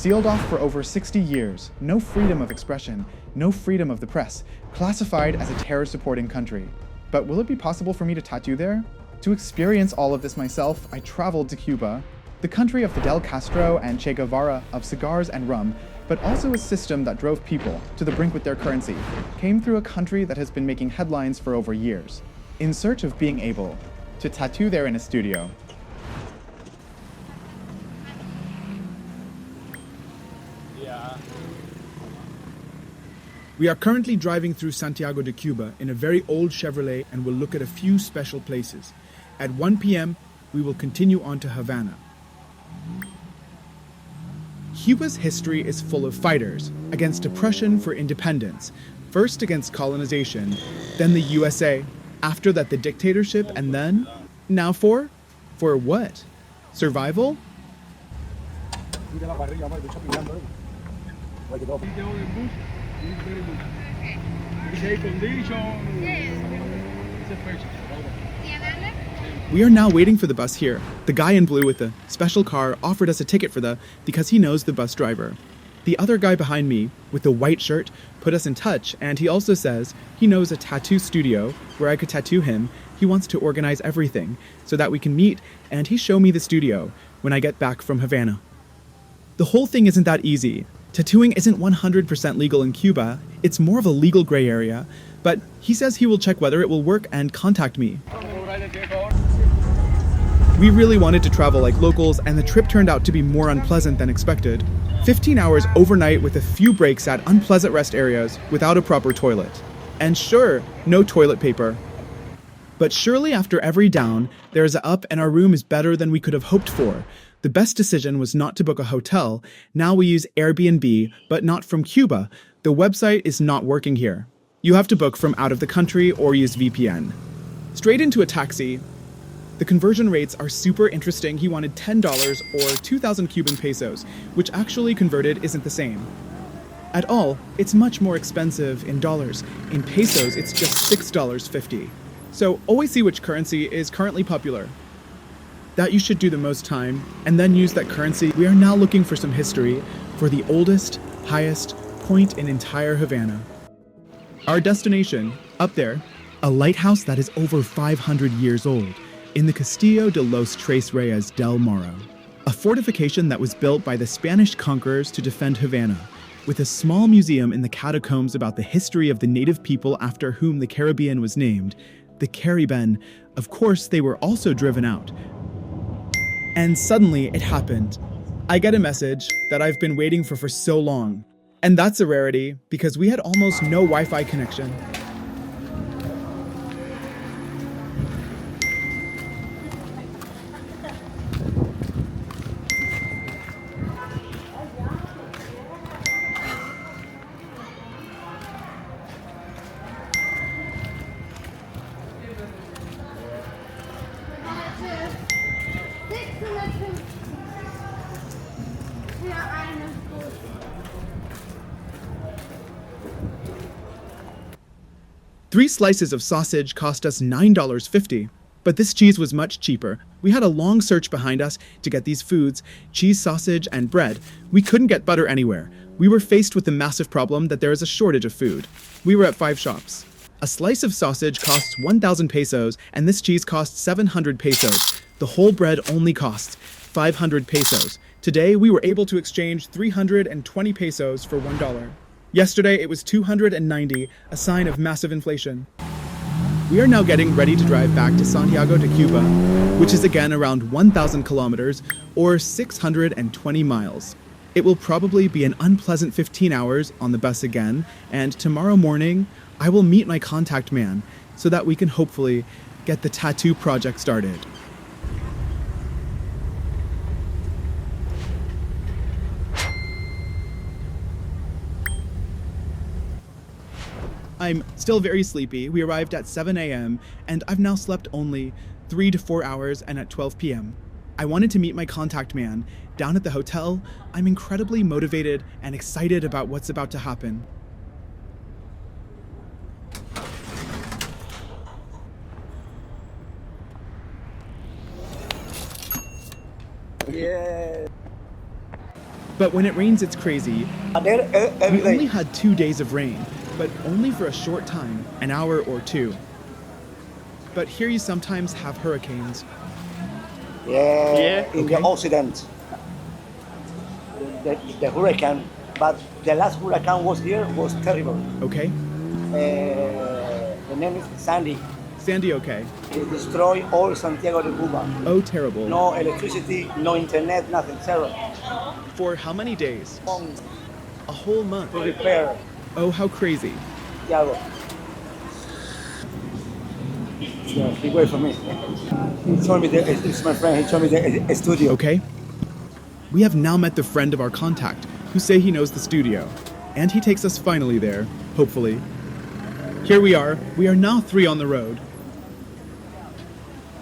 Sealed off for over 60 years, no freedom of expression, no freedom of the press, classified as a terror-supporting country. But will it be possible for me to tattoo there? To experience all of this myself, I traveled to Cuba, the country of Fidel Castro and Che Guevara, of cigars and rum, but also a system that drove people to the brink with their currency, came through a country that has been making headlines for over years, in search of being able to tattoo there in a studio. We are currently driving through Santiago de Cuba in a very old Chevrolet and will look at a few special places. At 1 p.m., we will continue on to Havana. Cuba's history is full of fighters against oppression for independence, first against colonization, then the USA, after that the dictatorship, and then, now for what? Survival? We are now waiting for the bus here. The guy in blue with the special car offered us a ticket because he knows the bus driver. The other guy behind me with the white shirt put us in touch, and he also says he knows a tattoo studio where I could tattoo him. He wants to organize everything so that we can meet, and he showed me the studio when I get back from Havana. The whole thing isn't that easy. Tattooing isn't 100% legal in Cuba, it's more of a legal gray area, but he says he will check whether it will work and contact me. We really wanted to travel like locals, and the trip turned out to be more unpleasant than expected. 15 hours overnight with a few breaks at unpleasant rest areas without a proper toilet. And sure, no toilet paper. But surely after every down, there is an up and our room is better than we could have hoped for. The best decision was not to book a hotel. Now we use Airbnb, but not from Cuba. The website is not working here. You have to book from out of the country or use VPN. Straight into a taxi. The conversion rates are super interesting. He wanted $10 or 2,000 Cuban pesos, which actually converted isn't the same at all. It's much more expensive in dollars. In pesos, it's just $6.50. So always see which currency is currently popular. That you should do the most time, and then use that currency. We are now looking for some history for the oldest, highest point in entire Havana. Our destination, up there, a lighthouse that is over 500 years old, in the Castillo de los Tres Reyes del Morro, a fortification that was built by the Spanish conquerors to defend Havana, with a small museum in the catacombs about the history of the native people after whom the Caribbean was named, the Cariben. Of course, they were also driven out. And suddenly it happened. I get a message that I've been waiting for so long. And that's a rarity because we had almost no Wi-Fi connection. Three slices of sausage cost us $9.50, but this cheese was much cheaper. We had a long search behind us to get these foods, cheese, sausage, and bread. We couldn't get butter anywhere. We were faced with the massive problem that there is a shortage of food. We were at 5 shops. A slice of sausage costs 1,000 pesos, and this cheese costs 700 pesos. The whole bread only costs 500 pesos. Today, we were able to exchange 320 pesos for $1. Yesterday, it was 290, a sign of massive inflation. We are now getting ready to drive back to Santiago de Cuba, which is again around 1,000 kilometers or 620 miles. It will probably be an unpleasant 15 hours on the bus again, and tomorrow morning, I will meet my contact man so that we can hopefully get the tattoo project started. I'm still very sleepy. We arrived at 7 a.m. and I've now slept only 3 to 4 hours and at 12 p.m. I wanted to meet my contact man down at the hotel. I'm incredibly motivated and excited about what's about to happen. Yeah. But when it rains, it's crazy. We only had 2 days of rain, but only for a short time, an hour or two. But here you sometimes have hurricanes. In Okay. the Occident, the hurricane, but the last hurricane was here was terrible. Okay? The name is Sandy. Sandy, okay. It destroyed all Santiago de Cuba. Oh, terrible. No electricity, no internet, nothing. Zero. For how many days? A whole month. To repair Oh, how crazy. Santiago. Yeah, he wait for me. He told me that it's my friend. He told me the studio. Okay? We have now met the friend of our contact, who say he knows the studio. And he takes us finally there, hopefully. Here we are. We are now 3 on the road.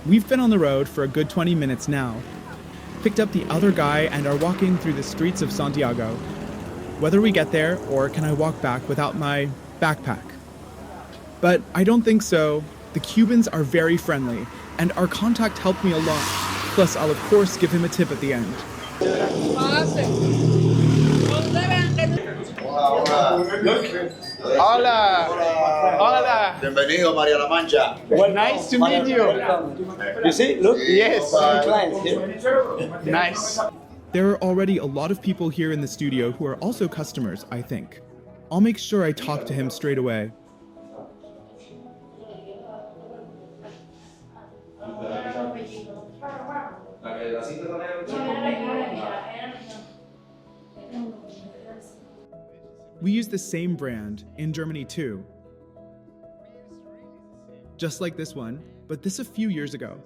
We've been on the road for a good 20 minutes now. Picked up the other guy and are walking through the streets of Santiago. Whether we get there, or can I walk back without my backpack? But I don't think so. The Cubans are very friendly, and our contact helped me a lot. Plus, I'll of course give him a tip at the end. Hola. Hola. Bienvenido, María La Mancha. Well, nice to meet you. You see, look. Yes. Clients here. Nice. There are already a lot of people here in the studio who are also customers, I think. I'll make sure I talk to him straight away. We use the same brand in Germany too. Just like this one, but this a few years ago.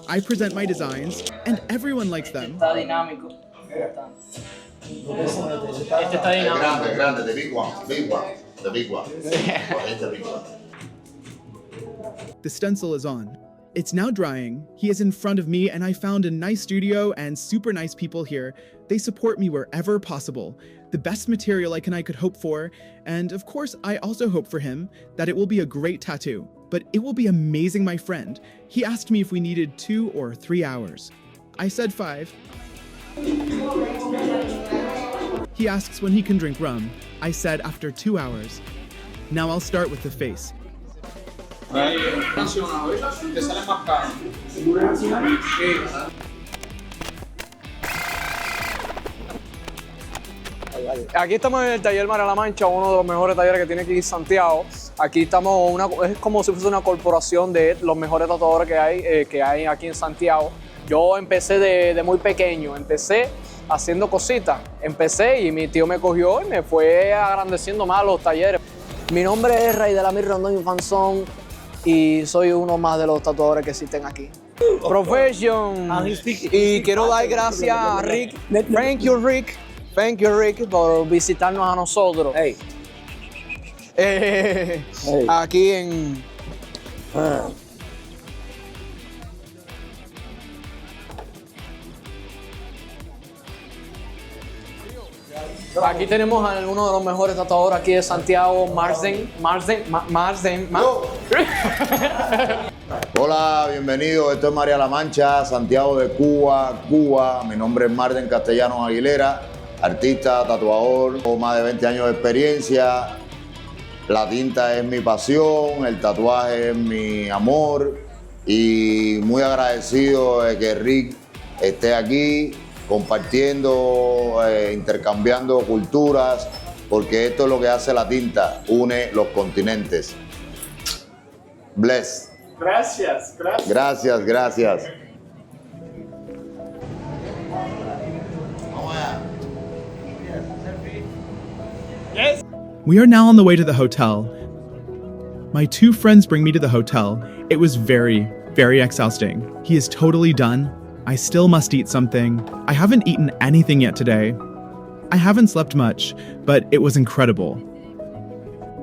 I present my designs, and everyone likes them. Está dinámico. Este está dinámico. Grande, the big one, the big one. It's the big one. The stencil is on. It's now drying. He is in front of me, and I found a nice studio and super nice people here. They support me wherever possible. The best material I could hope for, and of course I also hope for him that it will be a great tattoo. But it will be amazing, my friend. He asked me if we needed 2 or 3 hours. I said 5. He asks when he can drink rum. I said after 2 hours. Now I'll start with the face. Aquí estamos en el taller María La Mancha, uno de los mejores talleres que tiene aquí Santiago. Aquí estamos, es como si fuese una corporación de los mejores tatuadores que hay aquí en Santiago. Yo empecé de muy pequeño, empecé haciendo cositas. Empecé y mi tío me cogió y me fue agrandeciendo más los talleres. Mi nombre es Rey de la Mir Rondón Infanzón y soy uno más de los tatuadores que existen aquí. Profession. Y quiero dar gracias a Rick. Thank you, Rick, por visitarnos a nosotros. Hey. Aquí en... Aquí tenemos a uno de los mejores tatuadores aquí de Santiago, Marsden. Hola, bienvenido. Esto es María La Mancha, Santiago de Cuba, Cuba. Mi nombre es Marden Castellanos Aguilera, artista, tatuador, con más de 20 años de experiencia. La tinta es mi pasión, el tatuaje es mi amor y muy agradecido de que Rick esté aquí compartiendo, intercambiando culturas, porque esto es lo que hace la tinta, une los continentes. Bless. Gracias. Gracias. We are now on the way to the hotel. My 2 friends bring me to the hotel. It was very, very exhausting. He is totally done. I still must eat something. I haven't eaten anything yet today. I haven't slept much, but it was incredible.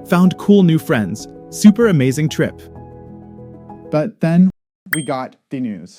Found cool new friends. Super amazing trip. But then we got the news.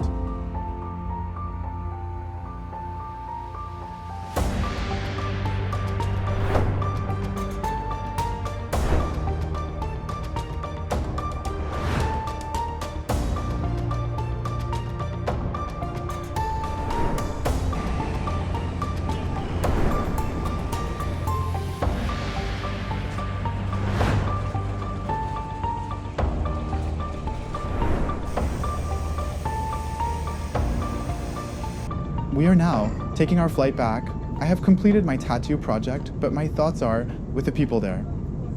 We are now taking our flight back. I have completed my tattoo project, but my thoughts are with the people there.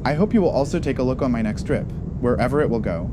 I hope you will also take a look on my next trip, wherever it will go.